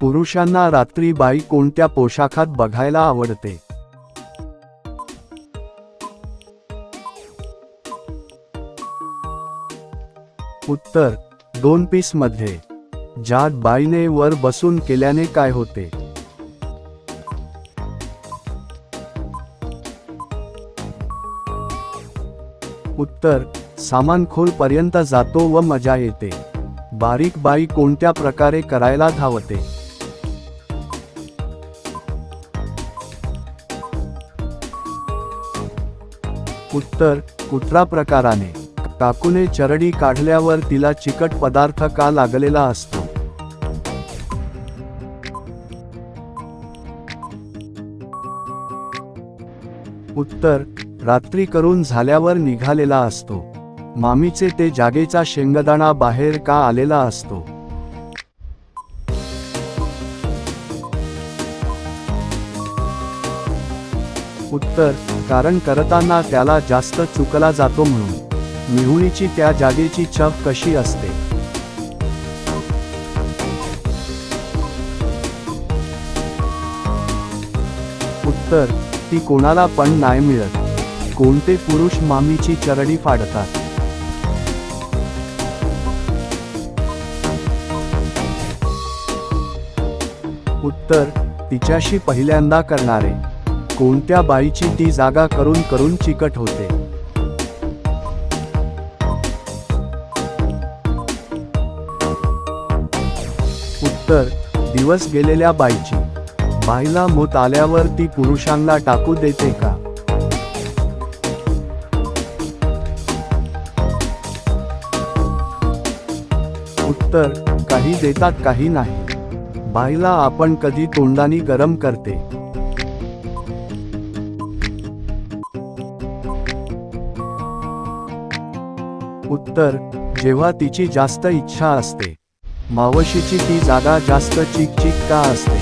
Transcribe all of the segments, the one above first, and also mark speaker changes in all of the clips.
Speaker 1: पुरुषांना रात्री बाई कोणत्या पोशाखात बघायला आवडते? उत्तर 2 पीस मध्ये, ज्यात बाईने वर बसून केल्याने काय होते? उत्तर सामान खोल पर्यंत जातो व मजा येते. बारीक बाई कोणत्या प्रकारे करायला धावते? उत्तर कुत्रा प्रकाराने. काकूने चरडी काढल्यावर तिला चिकट पदार्थ का लागलेला असतो? उत्तर रात्री करून झाल्यावर निघालेला असतो. मामीचे ते जागेचा शेंगदाणा बाहेर का आलेला असतो? उत्तर कारण करताना त्याला जास्त चुकला जातो म्हणून. मिहुणीची त्या जागेची चव कशी असते? उत्तर ती कोणाला पण नाही मिळत. कोणते पुरुष मामीची चरडी फाडतात? उत्तर तिच्याशी पहिल्यांदा करणारे. कोणत्या बाईची ती जागा करून करून चिकट होते? उत्तर दिवस गेलेल्या बाईची. बाईला मूत आल्यावर ती पुरुषांना टाकू देते का? उत्तर काही देतात काही नाही. बाईला आपण कधी तोंडानी गरम करते? उत्तर जेव्हा तिची जास्त इच्छा असते. मावशीची ती जागा जास्त चिकचिक का असते?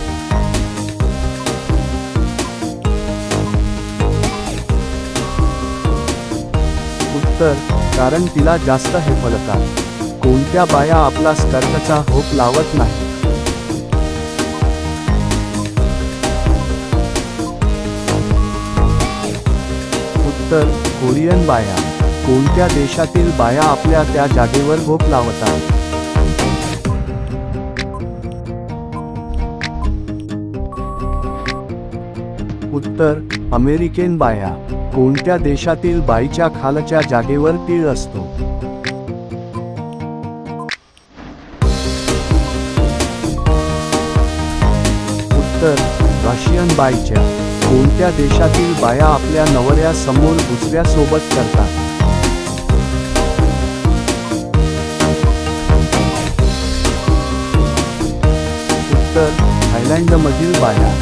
Speaker 1: उत्तर कारण तिला जास्त हेफलतात. कोणत्या बाया आपला स्कर्टचा होप लावत नाही? उत्तर कोरियन बाया. कोणत्या देशातील बाया आपल्या त्या जागेवर होप लावतात? उत्तर अमेरिकन बाया. कोणत्या देशातील बाईच्या खालच्या जागेवर तीळ असतो? उत्तर रशियन बाईच्या. कोणत्या देशातील बाया आपल्या नवऱ्या समोर दुसऱ्या सोबत करतात? उत्तर थायलंडमधील बाया.